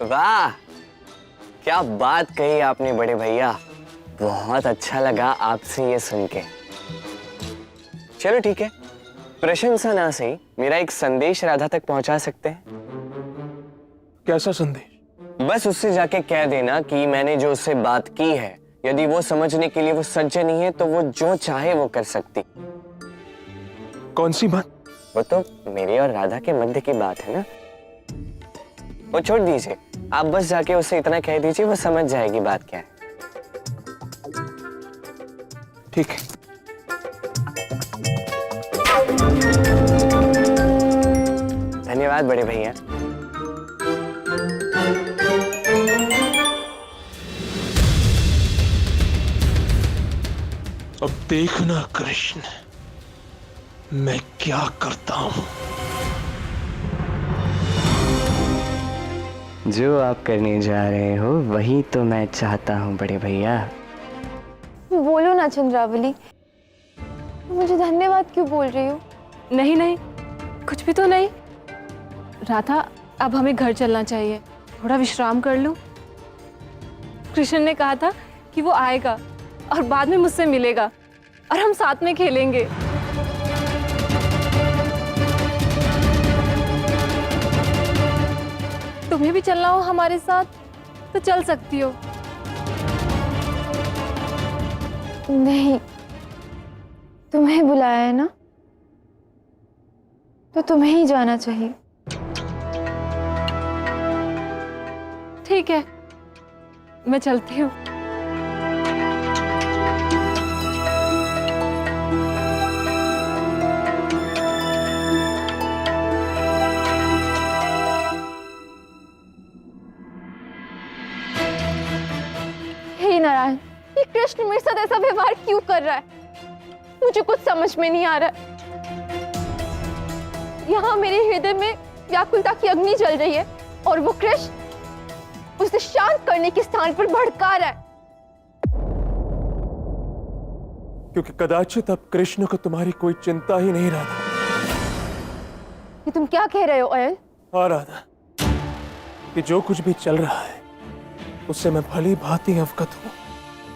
वाह, क्या बात कही आपने बड़े भैया। बहुत अच्छा लगा आपसे ये सुन के। चलो ठीक है, प्रशंसा ना सही, मेरा एक संदेश राधा तक पहुंचा सकते हैं। कैसा संदेश? बस उससे जाके कह देना कि मैंने जो उससे बात की है, यदि वो समझने के लिए वो सज्ज नहीं है तो वो जो चाहे वो कर सकती। कौन सी बात? वो तो मेरे और राधा के मध्य की बात है ना। वो छोड़ दीजिए, आप बस जाके उससे इतना कह दीजिए, वो समझ जाएगी बात क्या है। ठीक है। धन्यवाद बड़े भैया। अब देखना कृष्ण, मैं क्या करता हूं। जो आप करने जा रहे हो वही तो मैं चाहता हूँ बड़े भैया। बोलो ना चंद्रावली, मुझे धन्यवाद क्यों बोल रही हो? नहीं नहीं, कुछ भी तो नहीं। राधा, अब हमें घर चलना चाहिए, थोड़ा विश्राम कर लूं। कृष्ण ने कहा था कि वो आएगा और बाद में मुझसे मिलेगा और हम साथ में खेलेंगे। तुम्हें भी चलना हो हमारे साथ तो चल सकती हो। नहीं, तुम्हें बुलाया है ना, तो तुम्हें ही जाना चाहिए। ठीक है, मैं चलती हूँ। हे नारायण, ये कृष्ण मेरे साथ ऐसा व्यवहार क्यों कर रहा है? मुझे कुछ समझ में नहीं आ रहा है। यहाँ मेरे हृदय में व्याकुलता की अग्नि जल रही है और वो कृष्ण उसे शांत करने के स्थान पर भड़का रहा है। क्योंकि कदाचित अब कृष्ण को तुम्हारी कोई चिंता ही नहीं राधा। ये तुम क्या कह रहे हो अयन? हाँ राधा, कि जो कुछ भी चल रहा है उससे मैं भली भांति अवगत हूं।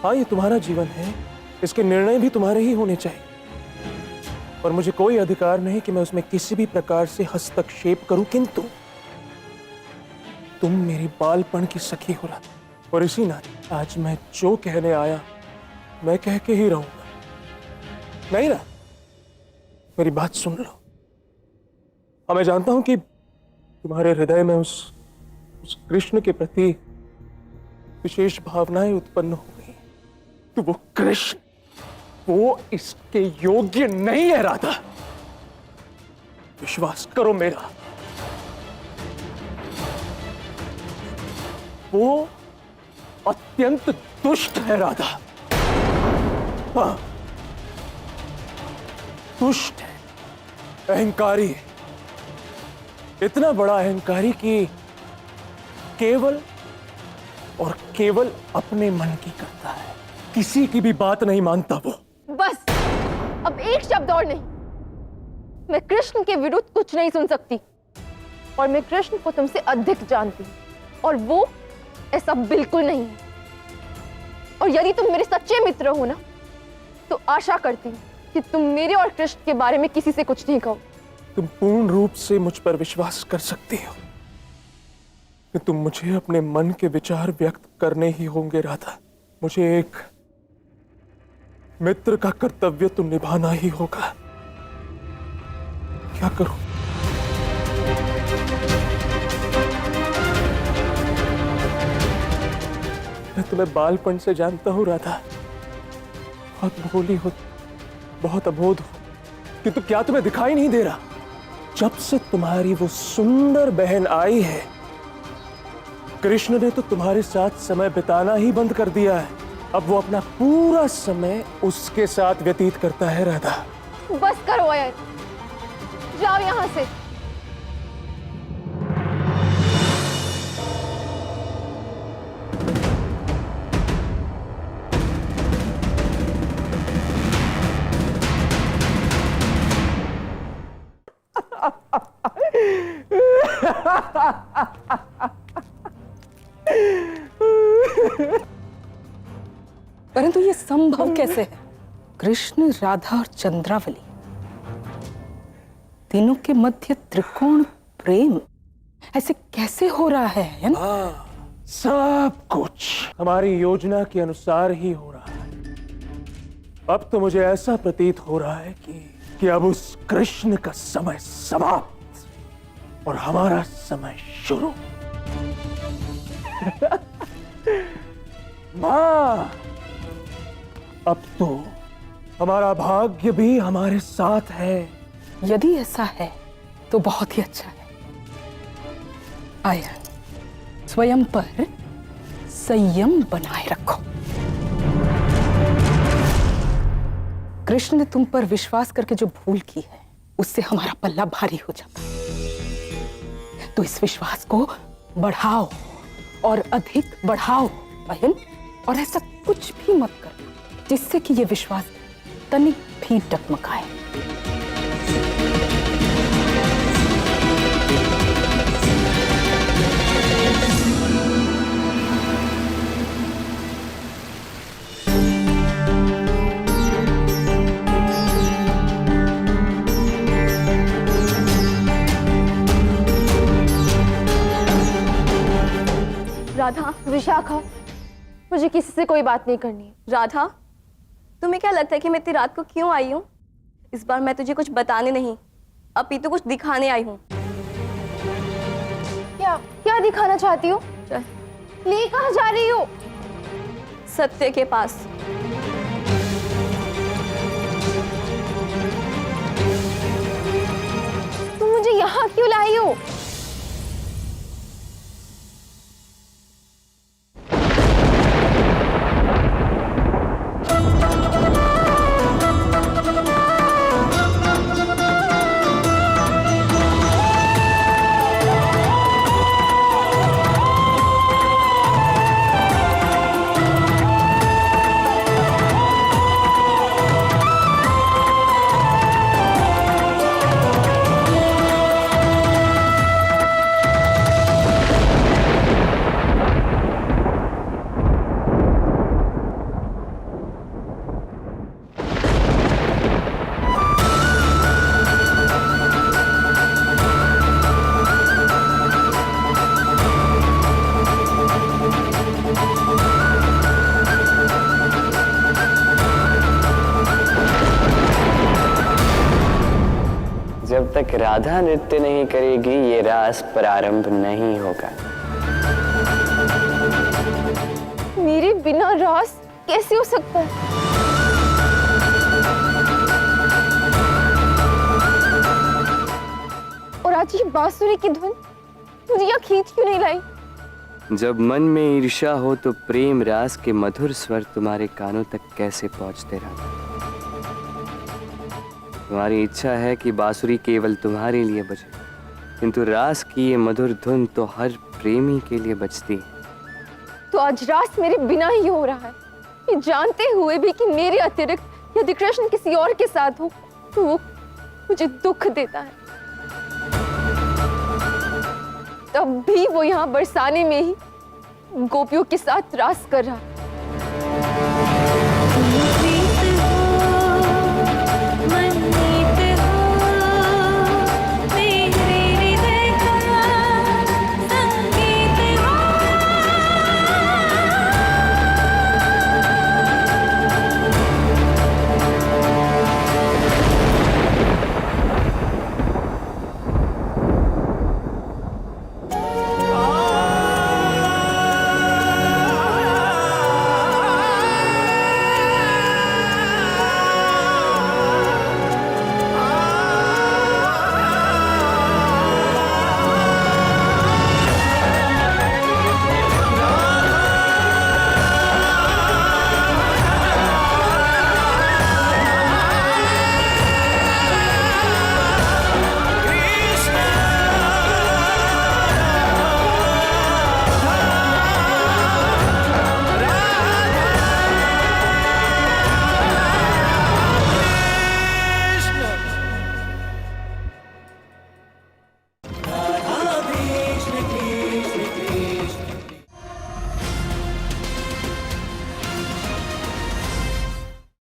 हाँ, ये तुम्हारा जीवन है, इसके निर्णय भी तुम्हारे ही होने चाहिए और मुझे कोई अधिकार नहीं कि मैं उसमें किसी भी प्रकार से हस्तक्षेप करूं, किंतु तुम मेरी बालपन की सखी हो रहा और इसी नाते आज मैं जो कहने आया मैं कह के ही रहूंगा। नहीं ना, मेरी बात सुन लो। हाँ, मैं जानता हूं कि तुम्हारे हृदय में उस कृष्ण के प्रति विशेष भावनाएं उत्पन्न हो गई, तो वो कृष्ण वो इसके योग्य नहीं है राधा। विश्वास करो मेरा, वो अत्यंत दुष्ट है राधा। हाँ, दुष्ट है, अहंकारी है, इतना बड़ा अहंकारी कि केवल और केवल अपने मन की करता है, किसी की भी बात नहीं मानता वो। बस, अब एक शब्द और नहीं। मैं कृष्ण के विरुद्ध कुछ नहीं सुन सकती और मैं कृष्ण को तुमसे अधिक जानती हूं और वो ऐसा बिल्कुल नहीं है। और यदि तुम मेरे सच्चे मित्र हो ना, तो आशा करती हूं कि तुम मेरे और कृष्ण के बारे में किसी से कुछ नहीं कहो। तुम पूर्ण रूप से मुझ पर विश्वास कर सकती हो कि तुम मुझे अपने मन के विचार व्यक्त करने ही होंगे राधा। मुझे एक मित्र का कर्तव्य तो निभाना ही होगा। क्या करूं? मैं तुम्हें बालपन से जानता हूं राधा, बहुत भोली हो, बहुत अबोध हो, किंतु क्या तुम्हें दिखाई नहीं दे रहा? जब से तुम्हारी वो सुंदर बहन आई है, कृष्ण ने तो तुम्हारे साथ समय बिताना ही बंद कर दिया है। अब वो अपना पूरा समय उसके साथ व्यतीत करता है राधा। बस करो अयन, जाओ यहां से। परंतु ये संभव कैसे है? कृष्ण, राधा और चंद्रावली, तीनों के मध्य त्रिकोण प्रेम ऐसे कैसे हो रहा है ना? सब कुछ हमारी योजना के अनुसार ही हो रहा है। अब तो मुझे ऐसा प्रतीत हो रहा है कि अब उस कृष्ण का समय समाप्त और हमारा समय शुरू। माँ, अब तो हमारा भाग्य भी हमारे साथ है। यदि ऐसा है तो बहुत ही अच्छा है। आयन, स्वयं पर संयम बनाए रखो। कृष्ण ने तुम पर विश्वास करके जो भूल की है उससे हमारा पल्ला भारी हो जाता है। तो इस विश्वास को बढ़ाओ और अधिक बढ़ाओ बहन, और ऐसा कुछ भी मत करना जिससे कि ये विश्वास तनिक भी डगमगाए। राधा, विशाखा, मुझे किसी से कोई बात नहीं करनी है। राधा, तुम्हें क्या लगता है कि मैं इतनी रात को क्यों आई हूँ? इस बार मैं तुझे कुछ बताने नहीं, अपितु कुछ दिखाने आई हूँ। क्या क्या दिखाना चाहती हो? चल, ले कहाँ जा रही हो? सत्य के पास। तुम मुझे यहाँ क्यों लाई हो? जब तक राधा नृत्य नहीं करेगी ये रास प्रारंभ नहीं होगा। मेरे बिना रास कैसे हो सकता है? और आज ये बांसुरी की धुन मुझे यहाँ खींच क्यों नहीं लाई? जब मन में ईर्ष्या हो तो प्रेम रास के मधुर स्वर तुम्हारे कानों तक कैसे पहुंचते रहते? तुम्हारी इच्छा है कि बांसुरी केवल तुम्हारे लिए बजे, किंतु रास की ये मधुर धुन तो हर प्रेमी के लिए बजती है। तो आज रास मेरे बिना ही हो रहा है, ये जानते हुए भी कि मेरे अतिरिक्त यदि कृष्ण किसी और के साथ हो तो वो मुझे दुख देता है। तब भी वो यहाँ बरसाने में ही गोपियों के साथ रास कर रहा है।